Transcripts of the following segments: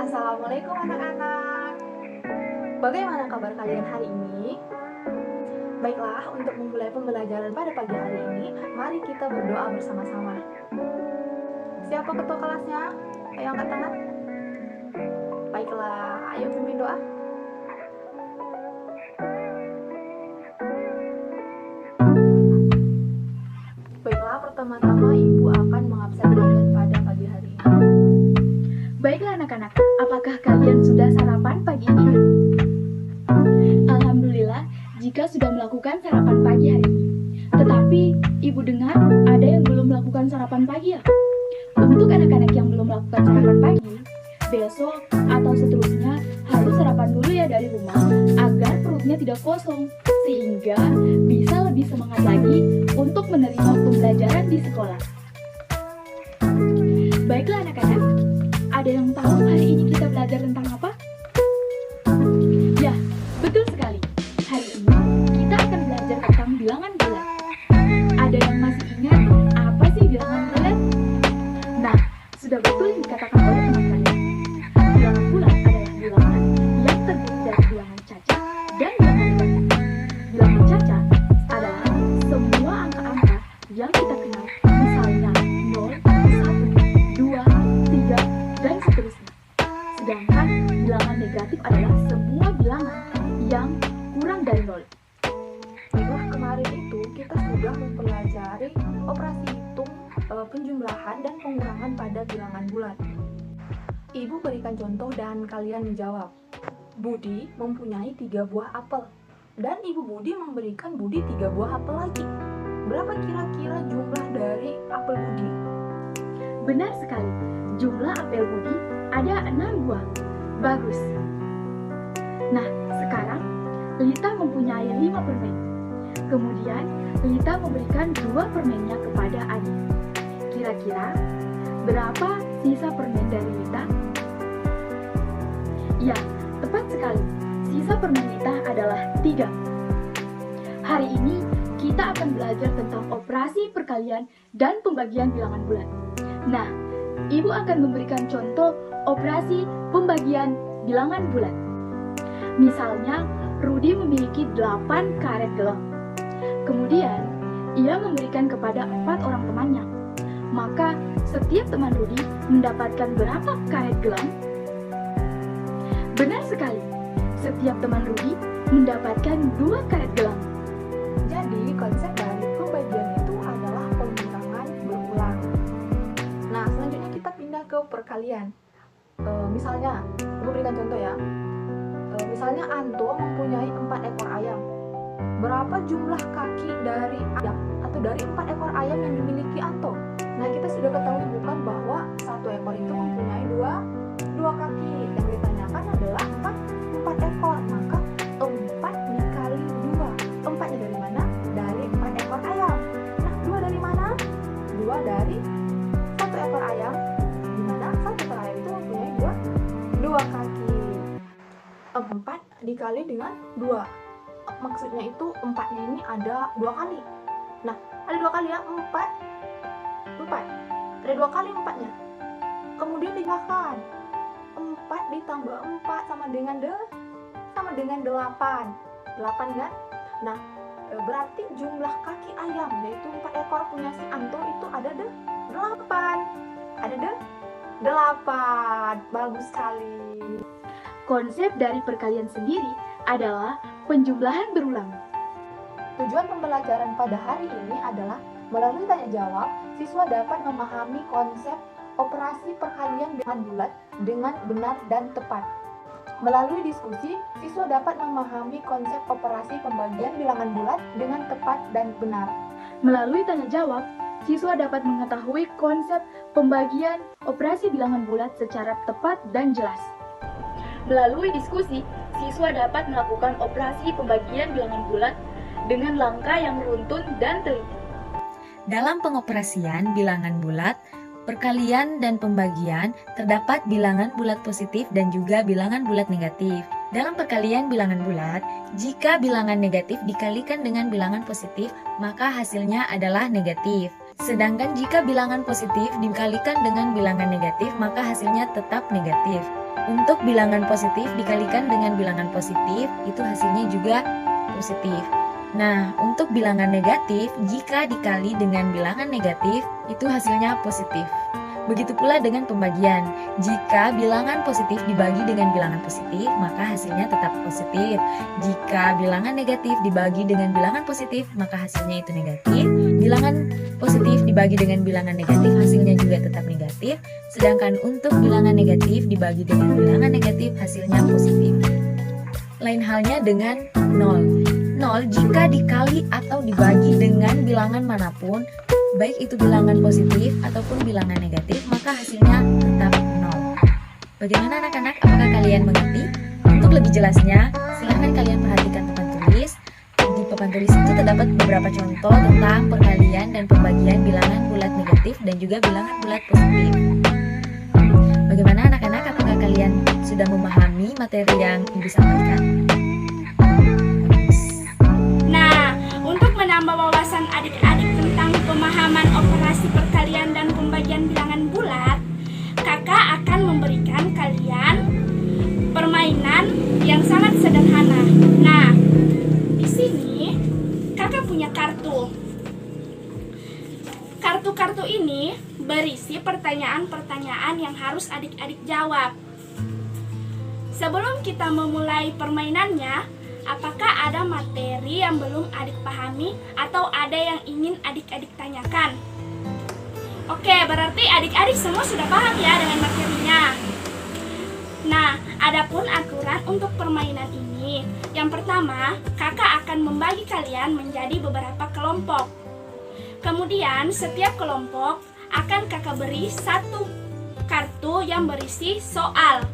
Assalamualaikum anak-anak. Bagaimana kabar kalian hari ini? Baiklah, untuk memulai pembelajaran pada pagi hari ini, mari kita berdoa bersama-sama. Siapa ketua kelasnya? Ayo angkat tangan. Baiklah, ayo pimpin doa. Baiklah, pertama-tama Ibu akan mengabsen kalian pada pagi hari ini. Baiklah anak-anak, apakah kalian sudah sarapan pagi ini? Alhamdulillah, jika sudah melakukan sarapan pagi hari ini. Tetapi, Ibu dengar ada yang belum melakukan sarapan pagi ya? Untuk anak-anak yang belum melakukan sarapan pagi, besok atau seterusnya harus sarapan dulu ya dari rumah agar perutnya tidak kosong, sehingga bisa lebih semangat lagi untuk menerima pembelajaran di sekolah. Baiklah anak-anak, ada yang tahu hari ini kita belajar tentang apa? Ya, betul sekali. Hari ini kita akan belajar tentang bilangan bulat. Ada yang masih ingat apa sih bilangan bulat? Nah, sudah betul yang dikatakan oleh teman kalian. Bilangan bulat adalah bilangan yang terdiri dari bilangan cacat dan bilangan banyak. Bilangan cacat adalah semua angka-angka yang kita kenal, misalnya 0, 1, 2, 3, dan seterusnya. Sedangkan bilangan negatif adalah semua bilangan yang kurang dari 0. Baiklah, kemarin itu kita sudah mempelajari operasi hitung, penjumlahan dan pengurangan pada bilangan bulat. Ibu berikan contoh dan kalian menjawab. Budi mempunyai 3 buah apel dan Ibu Budi memberikan Budi 3 buah apel lagi. Berapa kira-kira jumlah dari apel Budi? Benar sekali, jumlah apel Budi ada 6 buah. Bagus. Nah, sekarang Lita mempunyai 5 permen. Kemudian Lita memberikan 2 permennya kepada Adi. Kira-kira berapa sisa permen dari Lita? Ya, tepat sekali. Sisa permen Lita adalah 3. Hari ini kita akan belajar tentang operasi perkalian dan pembagian bilangan bulat. Nah, Ibu akan memberikan contoh operasi pembagian bilangan bulat. Misalnya, Rudi memiliki 8 karet gelang. Kemudian, ia memberikan kepada 4 orang temannya. Maka, setiap teman Rudi mendapatkan berapa karet gelang? Benar sekali, setiap teman Rudi mendapatkan 2 karet gelang. Jadi, konsep dari pembagian itu adalah pengurangan berulang. Nah, selanjutnya kita pindah ke perkalian. Misalnya, Ibu berikan contoh ya. Misalnya Anto mempunyai 4 ekor ayam. Berapa jumlah kaki dari ayam atau dari 4 ekor ayam yang dimiliki Anto? Nah, kita sudah ketahui bukan bahwa satu ekor itu mempunyai dua kaki. Yang ditanyakan adalah 4 ekor. Maka 4 dikali 2. 4-nya dari mana? Dari 4 ekor ayam. Nah, 2 dari mana? 2 dari 1 ekor ayam. Di mana 1 ekor ayam itu mempunyai 2 kaki. 4 dikali dengan 2. Maksudnya itu 4-nya ini ada 2 kali. Nah, ada 2 kali ya, 4. Ada 2 kali 4-nya. Kemudian ditambahkan. 4 ditambah 4 sama dengan 8. 8 kan? Nah, berarti jumlah kaki ayam yaitu 4 ekor punya si Anto itu ada 8. Ada 8. Bagus sekali. Konsep dari perkalian sendiri adalah penjumlahan berulang. Tujuan pembelajaran pada hari ini adalah melalui tanya jawab, siswa dapat memahami konsep operasi perkalian bilangan bulat dengan benar dan tepat. Melalui diskusi, siswa dapat memahami konsep operasi pembagian bilangan bulat dengan tepat dan benar. Melalui tanya jawab, siswa dapat mengetahui konsep pembagian operasi bilangan bulat secara tepat dan jelas. Melalui diskusi, siswa dapat melakukan operasi pembagian bilangan bulat dengan langkah yang runtun dan teliti. Dalam pengoperasian bilangan bulat, perkalian dan pembagian, terdapat bilangan bulat positif dan juga bilangan bulat negatif. Dalam perkalian bilangan bulat, jika bilangan negatif dikalikan dengan bilangan positif, maka hasilnya adalah negatif. Sedangkan jika bilangan positif dikalikan dengan bilangan negatif, maka hasilnya tetap negatif. Untuk bilangan positif dikalikan dengan bilangan positif, itu hasilnya juga positif. Nah, untuk bilangan negatif, jika dikali dengan bilangan negatif, itu hasilnya positif. Begitu pula dengan pembagian. Jika bilangan positif dibagi dengan bilangan positif, maka hasilnya tetap positif. Jika bilangan negatif dibagi dengan bilangan positif, maka hasilnya itu negatif. Bilangan positif dibagi dengan bilangan negatif, hasilnya juga tetap negatif. Sedangkan untuk bilangan negatif dibagi dengan bilangan negatif, hasilnya positif. Lain halnya dengan 0. 0 jika dikali atau dibagi dengan bilangan manapun, baik itu bilangan positif ataupun bilangan negatif, maka hasilnya tetap 0. Bagaimana anak-anak? Apakah kalian mengerti? Untuk lebih jelasnya, silahkan kalian perhatikan papan tulis. Di papan tulis itu terdapat beberapa contoh tentang perkalian dan pembagian bilangan bulat negatif dan juga bilangan bulat positif. Bagaimana anak-anak? Apakah kalian sudah memahami materi yang Ibu sampaikan? Menambah wawasan adik-adik tentang pemahaman operasi perkalian dan pembagian bilangan bulat, kakak akan memberikan kalian permainan yang sangat sederhana. Nah, di sini kakak punya kartu. Kartu-kartu ini berisi pertanyaan-pertanyaan yang harus adik-adik jawab. Sebelum kita memulai permainannya, apakah ada materi yang belum adik pahami atau ada yang ingin adik-adik tanyakan? Oke, berarti adik-adik semua sudah paham ya dengan materinya. Nah, adapun aturan untuk permainan ini. Yang pertama, kakak akan membagi kalian menjadi beberapa kelompok. Kemudian, setiap kelompok akan kakak beri satu kartu yang berisi soal.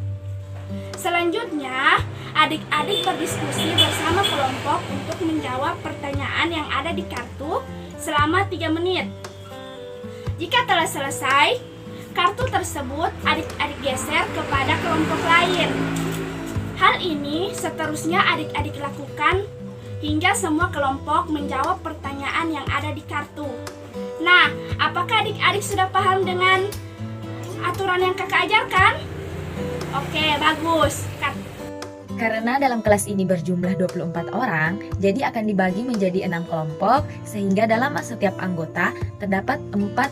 Selanjutnya, adik-adik berdiskusi bersama kelompok untuk menjawab pertanyaan yang ada di kartu selama 3 menit. Jika telah selesai, kartu tersebut adik-adik geser kepada kelompok lain. Hal ini seterusnya adik-adik lakukan hingga semua kelompok menjawab pertanyaan yang ada di kartu. Nah, apakah adik-adik sudah paham dengan aturan yang kakak ajarkan? Oke, bagus. Karena dalam kelas ini berjumlah 24 orang, jadi akan dibagi menjadi 6 kelompok, sehingga dalam setiap anggota terdapat 4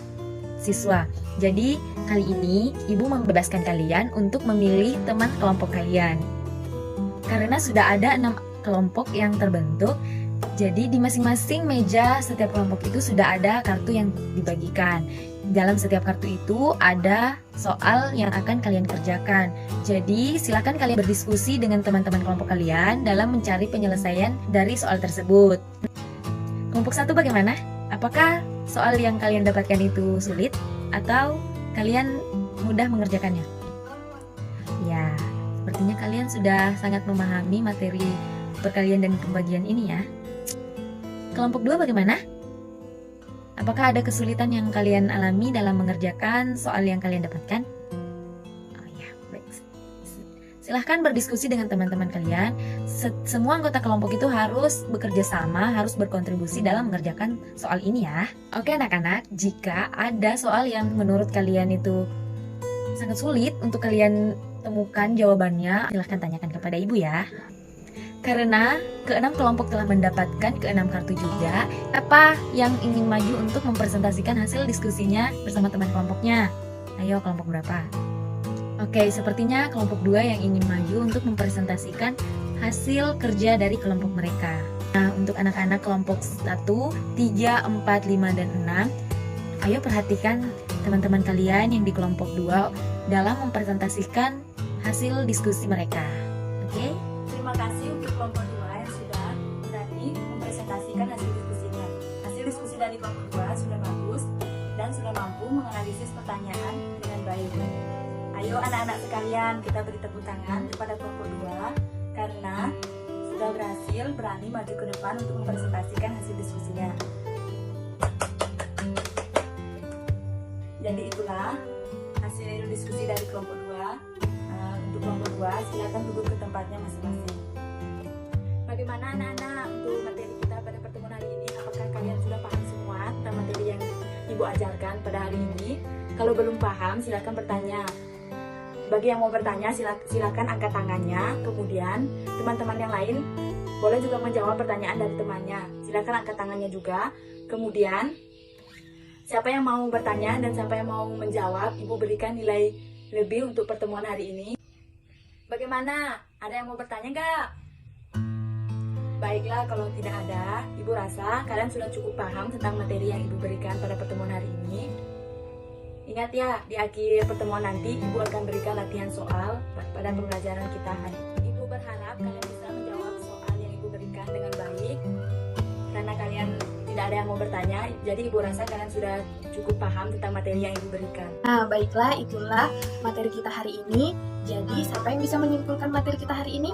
siswa. Jadi, kali ini Ibu membebaskan kalian untuk memilih teman kelompok kalian. Karena sudah ada 6 kelompok yang terbentuk, jadi di masing-masing meja setiap kelompok itu sudah ada kartu yang dibagikan. Dalam setiap kartu itu ada soal yang akan kalian kerjakan. Jadi silakan kalian berdiskusi dengan teman-teman kelompok kalian dalam mencari penyelesaian dari soal tersebut. Kelompok 1 bagaimana? Apakah soal yang kalian dapatkan itu sulit atau kalian mudah mengerjakannya? Ya, sepertinya kalian sudah sangat memahami materi perkalian dan pembagian ini ya. Kelompok 2 bagaimana? Apakah ada kesulitan yang kalian alami dalam mengerjakan soal yang kalian dapatkan? Oh ya, baik. Silahkan berdiskusi dengan teman-teman kalian. Semua anggota kelompok itu harus bekerja sama, harus berkontribusi dalam mengerjakan soal ini ya. Oke anak-anak, jika ada soal yang menurut kalian itu sangat sulit untuk kalian temukan jawabannya, silahkan tanyakan kepada ibu ya. Karena ke-6 kelompok telah mendapatkan ke-6 kartu juga, apa yang ingin maju untuk mempresentasikan hasil diskusinya bersama teman kelompoknya? Ayo, kelompok berapa? Oke, sepertinya kelompok 2 yang ingin maju untuk mempresentasikan hasil kerja dari kelompok mereka. Nah, untuk anak-anak kelompok 1, 3, 4, 5, dan 6, ayo perhatikan teman-teman kalian yang di kelompok 2 dalam mempresentasikan hasil diskusi mereka. Oke? Terima kasih untuk kelompok 2 yang sudah berani mempresentasikan hasil diskusinya. Hasil diskusi dari kelompok 2 sudah bagus dan sudah mampu menganalisis pertanyaan dengan baik. Ayo anak-anak sekalian, kita beri tepuk tangan kepada kelompok 2 karena sudah berhasil berani maju ke depan untuk mempresentasikan hasil diskusinya. Jadi itulah hasil diskusi dari kelompok 2. Untuk kelompok 2, silakan duduk ke tempatnya masing-masing. Bagaimana anak-anak untuk materi kita pada pertemuan hari ini? Apakah kalian sudah paham semua tentang materi yang Ibu Ibu ajarkan pada hari ini. Kalau belum paham, silakan bertanya. Bagi yang mau bertanya, silakan angkat tangannya. Kemudian teman-teman yang lain boleh juga menjawab pertanyaan dari temannya. Silakan angkat tangannya juga. Kemudian siapa yang mau bertanya dan siapa yang mau menjawab, Ibu berikan nilai lebih untuk pertemuan hari ini. Bagaimana? Ada yang mau bertanya nggak? Baiklah, kalau tidak ada, Ibu rasa kalian sudah cukup paham tentang materi yang Ibu berikan pada pertemuan hari ini. Ingat ya, di akhir pertemuan nanti Ibu akan berikan latihan soal pada pembelajaran kita hari ini. Ibu berharap kalian bisa menjawab soal yang Ibu berikan dengan baik. Karena kalian tidak ada yang mau bertanya, jadi Ibu rasa kalian sudah cukup paham tentang materi yang Ibu berikan. Nah, baiklah, itulah materi kita hari ini. Jadi, siapa yang bisa menyimpulkan materi kita hari ini?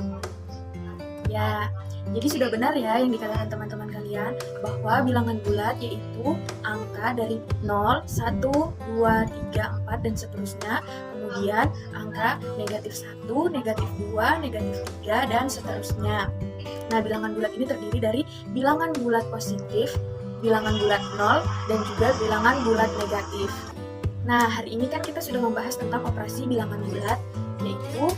Ya, jadi sudah benar ya yang dikatakan teman-teman kalian, bahwa bilangan bulat yaitu angka dari 0, 1, 2, 3, 4 dan seterusnya. Kemudian angka negatif 1, negatif 2, negatif 3 dan seterusnya. Nah, bilangan bulat ini terdiri dari bilangan bulat positif, bilangan bulat 0 dan juga bilangan bulat negatif. Nah, hari ini kan kita sudah membahas tentang operasi bilangan bulat, yaitu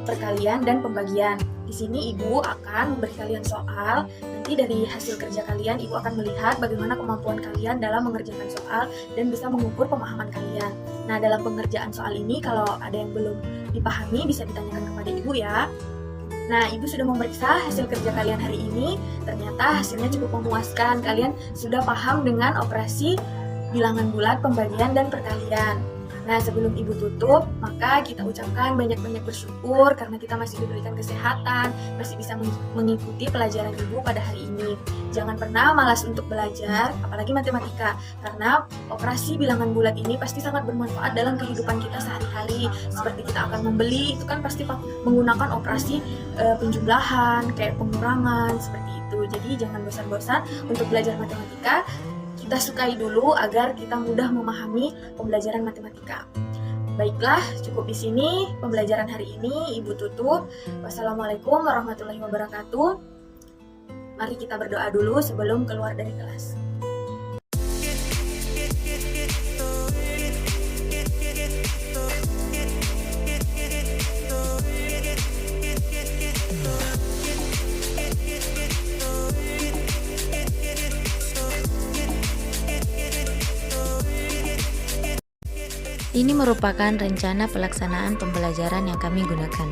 perkalian dan pembagian. Di sini Ibu akan memberi kalian soal. Nanti dari hasil kerja kalian, Ibu akan melihat bagaimana kemampuan kalian dalam mengerjakan soal dan bisa mengukur pemahaman kalian. Nah, dalam pengerjaan soal ini, kalau ada yang belum dipahami, bisa ditanyakan kepada Ibu ya. Nah, Ibu sudah memeriksa hasil kerja kalian hari ini. Ternyata hasilnya cukup memuaskan. Kalian sudah paham dengan operasi bilangan bulat, pembagian, dan perkalian. Nah, sebelum Ibu tutup, maka kita ucapkan banyak-banyak bersyukur karena kita masih diberikan kesehatan, masih bisa mengikuti pelajaran Ibu pada hari ini. Jangan pernah malas untuk belajar, apalagi matematika, karena operasi bilangan bulat ini pasti sangat bermanfaat dalam kehidupan kita sehari-hari. Seperti kita akan membeli, itu kan pasti menggunakan operasi penjumlahan, kayak pengurangan, seperti itu. Jadi jangan bosan-bosan untuk belajar matematika. Kita sukai dulu agar kita mudah memahami pembelajaran matematika. Baiklah, cukup di sini pembelajaran hari ini. Ibu tutup. Wassalamualaikum warahmatullahi wabarakatuh. Mari kita berdoa dulu sebelum keluar dari kelas. Ini merupakan rencana pelaksanaan pembelajaran yang kami gunakan.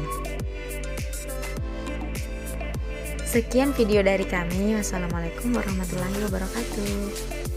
Sekian video dari kami. Wassalamualaikum warahmatullahi wabarakatuh.